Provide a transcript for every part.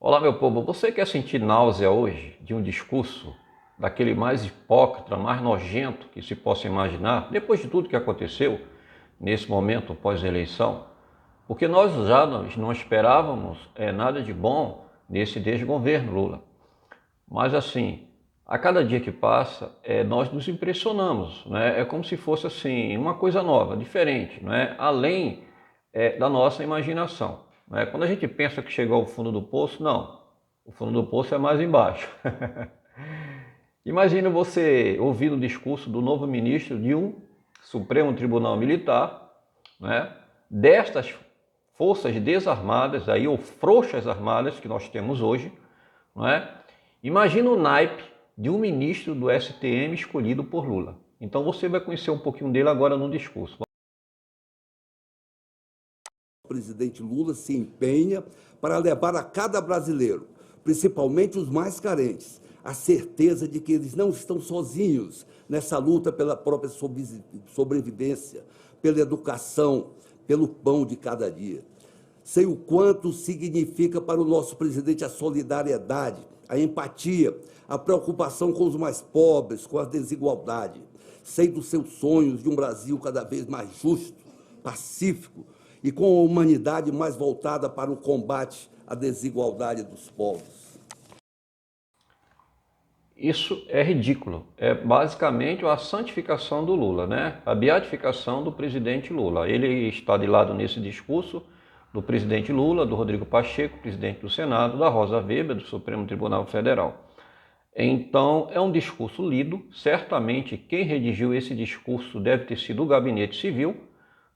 Olá, meu povo. Você quer sentir náusea hoje de um discurso daquele mais hipócrita, mais nojento que se possa imaginar, depois de tudo que aconteceu nesse momento pós-eleição? Porque nós já não esperávamos nada de bom nesse desgoverno Lula. Mas assim, a cada dia que passa, nós nos impressionamos, né? É como se fosse assim uma coisa nova, diferente, né? Além da nossa imaginação, né? Quando a gente pensa que chegou ao fundo do poço, não. O fundo do poço é mais embaixo. Imagina você ouvir o discurso do novo ministro de um Supremo Tribunal Militar, né? Destas forças desarmadas aí, ou frouxas armadas que nós temos hoje, não é? Imagina o naipe de um ministro do STM escolhido por Lula. Então você vai conhecer um pouquinho dele agora no discurso. O presidente Lula se empenha para levar a cada brasileiro, principalmente os mais carentes, a certeza de que eles não estão sozinhos nessa luta pela própria sobrevivência, pela educação, pelo pão de cada dia. Sei o quanto significa para o nosso presidente a solidariedade, a empatia, a preocupação com os mais pobres, com a desigualdade. Sei dos seus sonhos de um Brasil cada vez mais justo, pacífico e com a humanidade mais voltada para o combate à desigualdade dos povos. Isso é ridículo. É basicamente a santificação do Lula, né? A beatificação do presidente Lula. Ele está de lado nesse discurso do presidente Lula, do Rodrigo Pacheco, presidente do Senado, da Rosa Weber, do Supremo Tribunal Federal. Então, é um discurso lido. Certamente, quem redigiu esse discurso deve ter sido o Gabinete Civil,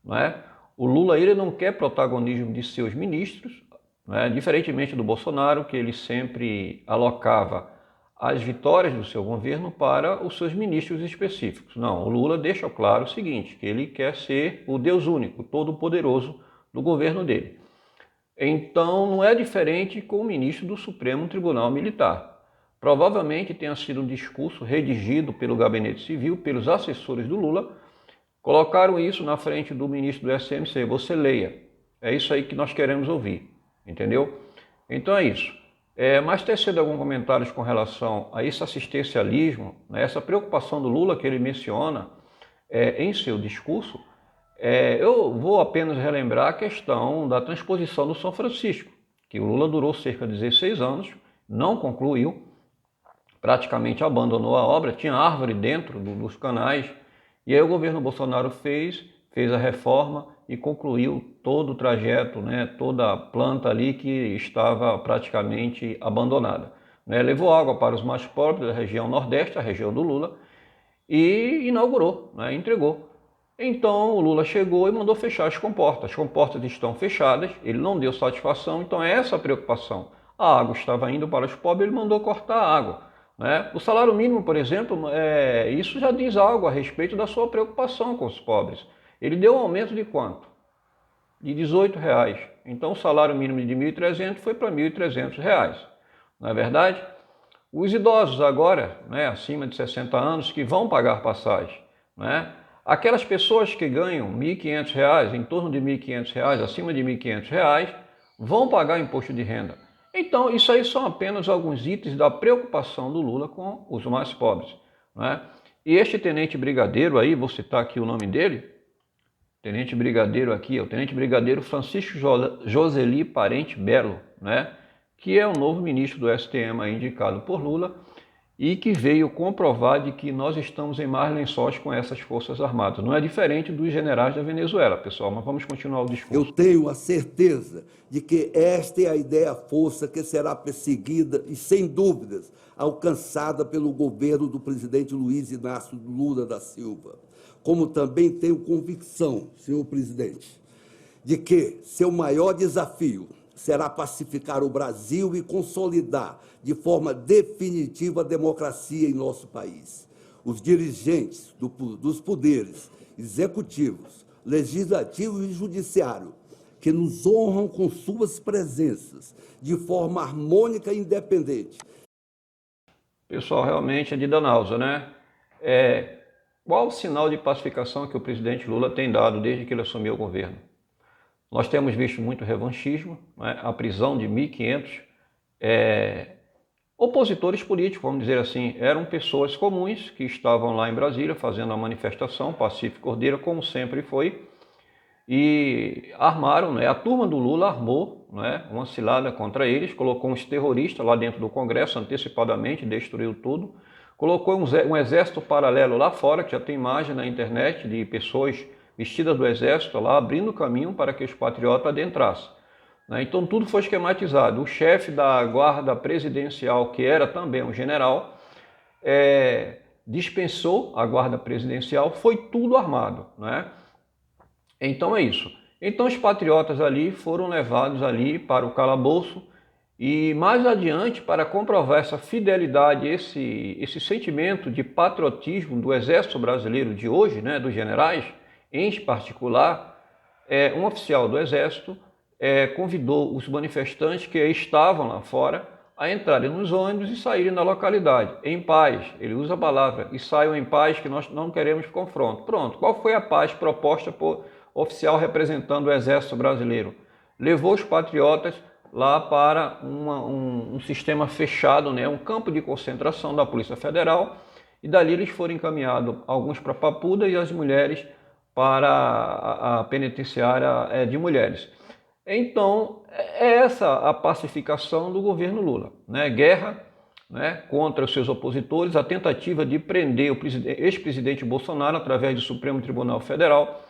não é? O Lula ele não quer protagonismo de seus ministros, não é? Diferentemente do Bolsonaro, que ele sempre alocava as vitórias do seu governo para os seus ministros específicos. Não, o Lula deixa claro o seguinte, que ele quer ser o Deus único, todo-poderoso do governo dele. Então, não é diferente com o ministro do Supremo Tribunal Militar. Provavelmente tenha sido um discurso redigido pelo Gabinete Civil, pelos assessores do Lula, colocaram isso na frente do ministro do SMC, você leia, é isso aí que nós queremos ouvir, entendeu? Então é isso. Mas tecendo alguns comentários com relação a esse assistencialismo, né, essa preocupação do Lula que ele menciona em seu discurso, eu vou apenas relembrar a questão da transposição do São Francisco, que o Lula durou cerca de 16 anos, não concluiu, praticamente abandonou a obra, tinha árvore dentro dos canais, e aí o governo Bolsonaro fez a reforma e concluiu todo o trajeto, né, toda a planta ali que estava praticamente abandonada. Né? Levou água para os mais pobres da região Nordeste, a região do Lula, e inaugurou, né, entregou. Então o Lula chegou e mandou fechar as comportas. As comportas estão fechadas, ele não deu satisfação, então é essa a preocupação. A água estava indo para os pobres, ele mandou cortar a água. Né? O salário mínimo, por exemplo, isso já diz algo a respeito da sua preocupação com os pobres. Ele deu um aumento de quanto? De R$ 18. Então o salário mínimo de 1.300 foi para R$ 1.300. Não é verdade? Os idosos agora, né, acima de 60 anos, que vão pagar passagem, né? Aquelas pessoas que ganham R$ 1.500, em torno de R$ 1.500, acima de R$ 1.500, vão pagar imposto de renda. Então, isso aí são apenas alguns itens da preocupação do Lula com os mais pobres. Né? E este tenente brigadeiro aí, vou citar aqui o nome dele, tenente brigadeiro aqui, é o tenente brigadeiro Francisco Joseli Parente Belo, né? Que é o novo ministro do STM aí, indicado por Lula, e que veio comprovar de que nós estamos em mais lençóis com essas forças armadas. Não é diferente dos generais da Venezuela, pessoal, mas vamos continuar o discurso. Eu tenho a certeza de que esta é a ideia-força que será perseguida e, sem dúvidas, alcançada pelo governo do presidente Luiz Inácio Lula da Silva. Como também tenho convicção, senhor presidente, de que seu maior desafio será pacificar o Brasil e consolidar de forma definitiva a democracia em nosso país. Os dirigentes dos poderes executivos, legislativo e judiciário, que nos honram com suas presenças de forma harmônica e independente. Pessoal, realmente é de dar náusea, né? Qual o sinal de pacificação que o presidente Lula tem dado desde que ele assumiu o governo? Nós temos visto muito revanchismo, né? A prisão de 1.500 opositores políticos, vamos dizer assim, eram pessoas comuns que estavam lá em Brasília fazendo a manifestação pacífica e ordeira, como sempre foi, e armaram, né, a turma do Lula armou, né, uma cilada contra eles, colocou uns terroristas lá dentro do Congresso antecipadamente, destruiu tudo, colocou um exército paralelo lá fora, que já tem imagem na internet de pessoas vestidas do exército lá, abrindo caminho para que os patriotas adentrassem. Então tudo foi esquematizado. O chefe da guarda presidencial, que era também um general, dispensou a guarda presidencial, foi tudo armado, né? Então é isso. Então os patriotas ali foram levados ali para o calabouço e mais adiante, para comprovar essa fidelidade, esse sentimento de patriotismo do Exército Brasileiro de hoje, né, dos generais, em particular, um oficial do Exército convidou os manifestantes que estavam lá fora a entrarem nos ônibus e saírem da localidade, em paz. Ele usa a palavra, e saiam em paz, que nós não queremos confronto. Pronto, qual foi a paz proposta por oficial representando o Exército Brasileiro? Levou os patriotas lá para um sistema fechado, né, um campo de concentração da Polícia Federal, e dali eles foram encaminhados, alguns para Papuda e as mulheres para a penitenciária de mulheres. Então, é essa a pacificação do governo Lula, né? Guerra, né, contra os seus opositores, a tentativa de prender o ex-presidente Bolsonaro através do Supremo Tribunal Federal.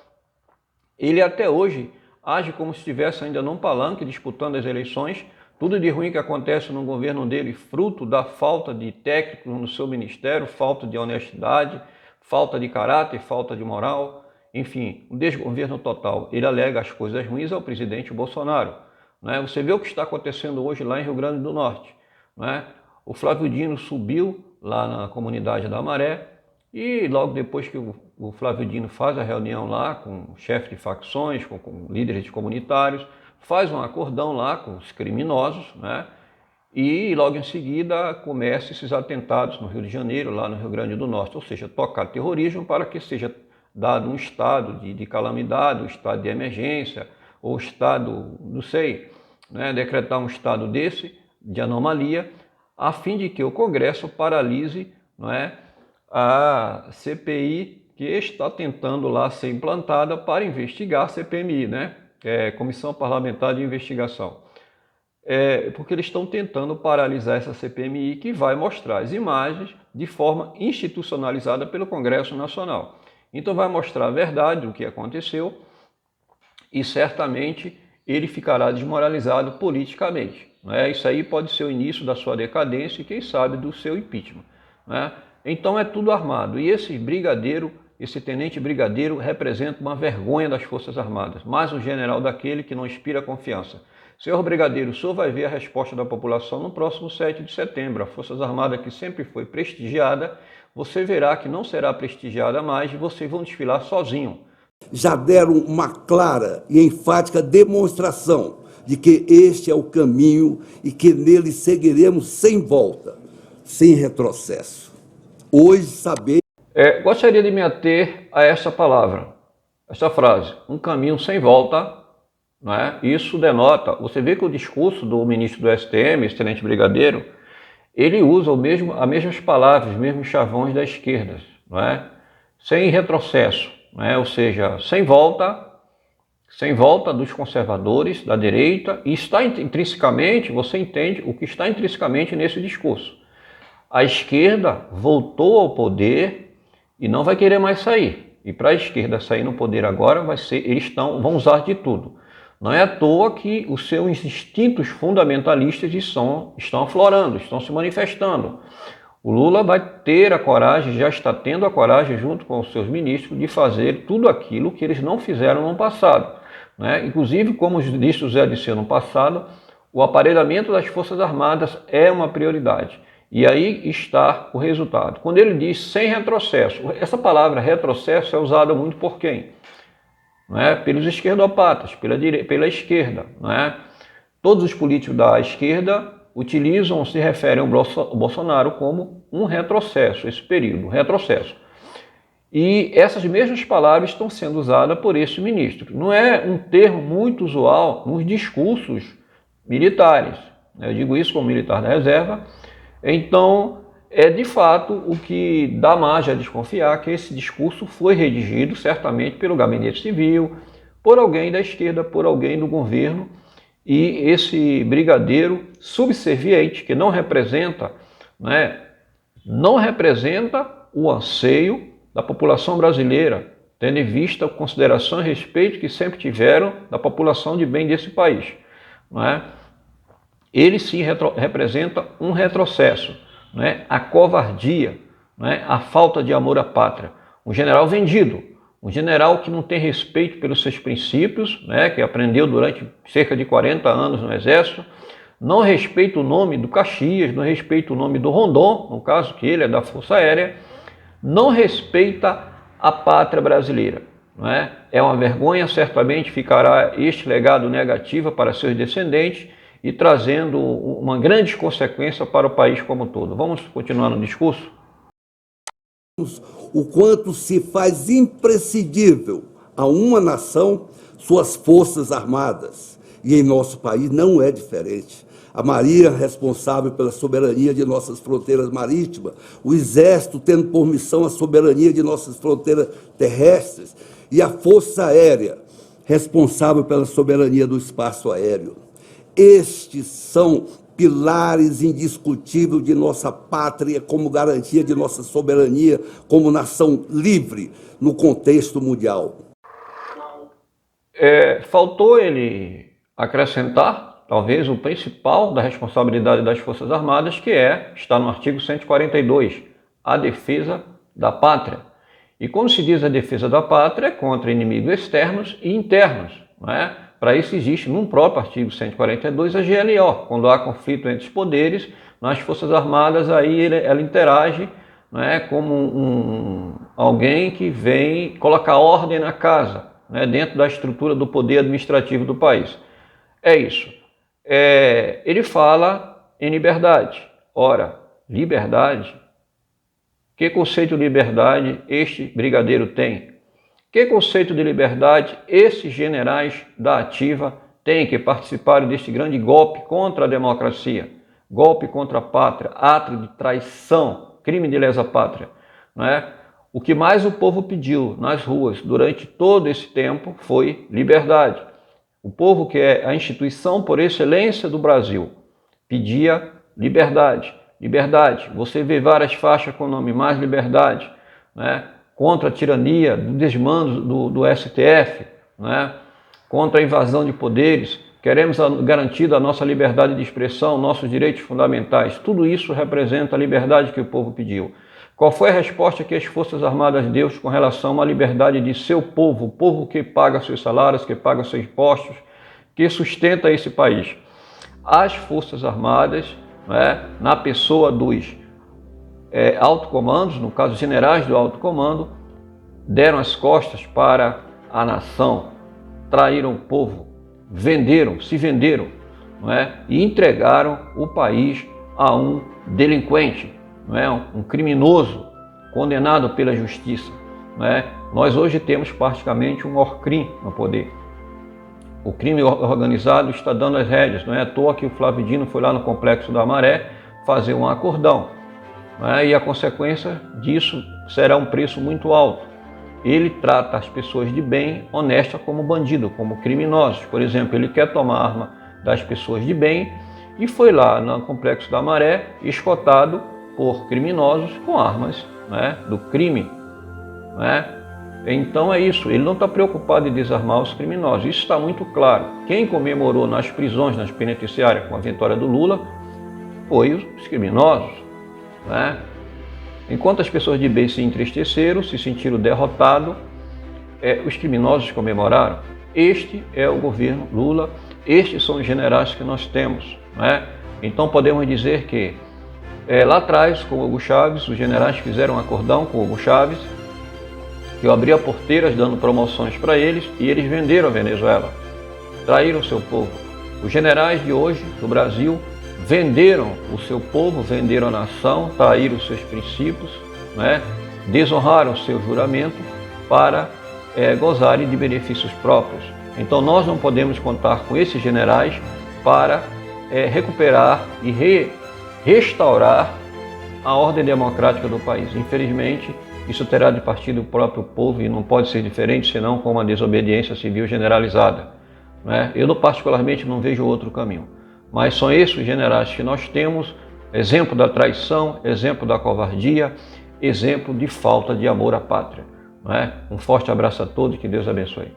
Ele até hoje age como se estivesse ainda num palanque disputando as eleições. Tudo de ruim que acontece no governo dele, fruto da falta de técnico no seu ministério, falta de honestidade, falta de caráter, falta de moral. Enfim, um desgoverno total. Ele alega as coisas ruins ao presidente Bolsonaro, né? Você vê o que está acontecendo hoje lá em Rio Grande do Norte, né? O Flávio Dino subiu lá na comunidade da Maré e logo depois que o Flávio Dino faz a reunião lá com chefes de facções, com líderes comunitários, faz um acordão lá com os criminosos, né? E logo em seguida começam esses atentados no Rio de Janeiro, lá no Rio Grande do Norte, ou seja, tocar terrorismo para que seja dado um estado de calamidade, um estado de emergência, ou estado, não sei, né, decretar um estado desse, de anomalia, a fim de que o Congresso paralise, não é, a CPI que está tentando lá ser implantada para investigar a CPMI, né, Comissão Parlamentar de Investigação. Porque eles estão tentando paralisar essa CPMI que vai mostrar as imagens de forma institucionalizada pelo Congresso Nacional. Então vai mostrar a verdade do que aconteceu e certamente ele ficará desmoralizado politicamente, né? Isso aí pode ser o início da sua decadência e quem sabe do seu impeachment, né? Então é tudo armado e esse tenente brigadeiro representa uma vergonha das Forças Armadas, mais um general daquele que não inspira confiança. Senhor brigadeiro, o senhor vai ver a resposta da população no próximo 7 de setembro. As Forças Armadas, que sempre foi prestigiada, você verá que não será prestigiada mais e vocês vão desfilar sozinho. Já deram uma clara e enfática demonstração de que este é o caminho e que nele seguiremos sem volta, sem retrocesso. Hoje saber... Gostaria de me ater a essa palavra, essa frase, um caminho sem volta. Não é? Isso denota, você vê que o discurso do ministro do STM, esse tenente brigadeiro, ele usa as mesmas palavras, os mesmos chavões da esquerda, não é? Sem retrocesso, não é? Ou seja, sem volta dos conservadores, da direita, e está intrinsecamente, você entende o que está intrinsecamente nesse discurso. A esquerda voltou ao poder e não vai querer mais sair. E para a esquerda sair no poder agora, vão usar de tudo. Não é à toa que os seus instintos fundamentalistas estão aflorando, estão se manifestando. O Lula vai ter a coragem, já está tendo a coragem, junto com os seus ministros, de fazer tudo aquilo que eles não fizeram no passado, né? Inclusive, como disse José Dirceu no passado, o aparelhamento das Forças Armadas é uma prioridade. E aí está o resultado. Quando ele diz sem retrocesso, essa palavra retrocesso é usada muito por quem? Não é? Pelos esquerdopatas, pela esquerda. Não é? Todos os políticos da esquerda se referem ao Bolsonaro como um retrocesso, esse período, retrocesso. E essas mesmas palavras estão sendo usadas por esse ministro. Não é um termo muito usual nos discursos militares. Eu digo isso como militar da reserva. Então, é de fato o que dá margem a desconfiar que esse discurso foi redigido certamente pelo gabinete civil, por alguém da esquerda, por alguém do governo, e esse brigadeiro subserviente, que não representa o anseio da população brasileira, tendo em vista a consideração e respeito que sempre tiveram da população de bem desse país. Ele sim representa um retrocesso, a covardia, a falta de amor à pátria. Um general vendido, um general que não tem respeito pelos seus princípios, que aprendeu durante cerca de 40 anos no Exército, não respeita o nome do Caxias, não respeita o nome do Rondon, no caso que ele é da Força Aérea, não respeita a pátria brasileira. É uma vergonha, certamente ficará este legado negativo para seus descendentes e trazendo uma grande consequência para o país como um todo. Vamos continuar no discurso? O quanto se faz imprescindível a uma nação suas forças armadas. E em nosso país não é diferente. A Marinha responsável pela soberania de nossas fronteiras marítimas, o Exército tendo por missão a soberania de nossas fronteiras terrestres e a Força Aérea responsável pela soberania do espaço aéreo. Estes são pilares indiscutíveis de nossa pátria como garantia de nossa soberania como nação livre no contexto mundial. Faltou ele acrescentar, talvez, o principal da responsabilidade das Forças Armadas, que está no artigo 142, a defesa da pátria. E como se diz a defesa da pátria, é contra inimigos externos e internos, Para isso existe, num próprio artigo 142, a GLO. Quando há conflito entre os poderes, nas Forças Armadas, aí ela interage como alguém que vem colocar ordem na casa, dentro da estrutura do poder administrativo do país. É isso. Ele fala em liberdade. Ora, liberdade? Que conceito de liberdade este brigadeiro tem? Que conceito de liberdade esses generais da ativa têm que participaram deste grande golpe contra a democracia, golpe contra a pátria, ato de traição, crime de lesa pátria? O que mais o povo pediu nas ruas durante todo esse tempo foi liberdade. O povo, que é a instituição por excelência do Brasil, pedia liberdade. Liberdade. Você vê várias faixas com o nome Mais Liberdade, contra a tirania, do desmando do STF, contra a invasão de poderes. Queremos garantir a nossa liberdade de expressão, nossos direitos fundamentais. Tudo isso representa a liberdade que o povo pediu. Qual foi a resposta que as Forças Armadas deu com relação à liberdade de seu povo, o povo que paga seus salários, que paga seus impostos, que sustenta esse país? As Forças Armadas, na pessoa dos alto comandos, no caso generais do alto comando, deram as costas para a nação, traíram o povo, se venderam, e entregaram o país a um delinquente, um criminoso condenado pela justiça. Nós hoje temos praticamente um ORCRIM no poder. O crime organizado está dando as rédeas. Não é à toa que o Flávio Dino foi lá no Complexo da Maré fazer um acordão. E a consequência disso será um preço muito alto. Ele trata as pessoas de bem, honesta, como bandido, como criminosos. Por exemplo, ele quer tomar a arma das pessoas de bem e foi lá no Complexo da Maré escoltado por criminosos com armas do crime. Então é isso, ele não está preocupado em desarmar os criminosos, isso está muito claro. Quem comemorou nas prisões, nas penitenciárias, com a vitória do Lula, foi os criminosos. Enquanto as pessoas de bem se entristeceram, se sentiram derrotados, os criminosos comemoraram. Este é o governo Lula, estes são os generais que nós temos. Então podemos dizer que lá atrás, com Hugo Chávez, os generais fizeram um acordão com Hugo Chávez, que eu abria porteiras dando promoções para eles e eles venderam a Venezuela, traíram o seu povo. Os generais de hoje, do Brasil, venderam o seu povo, venderam a nação, traíram os seus princípios, desonraram o seu juramento para gozarem de benefícios próprios. Então nós não podemos contar com esses generais para recuperar e restaurar a ordem democrática do país. Infelizmente, isso terá de partir do próprio povo e não pode ser diferente senão com uma desobediência civil generalizada, né? Eu, particularmente, não vejo outro caminho. Mas são esses os generais que nós temos, exemplo da traição, exemplo da covardia, exemplo de falta de amor à pátria, né? Um forte abraço a todos e que Deus abençoe.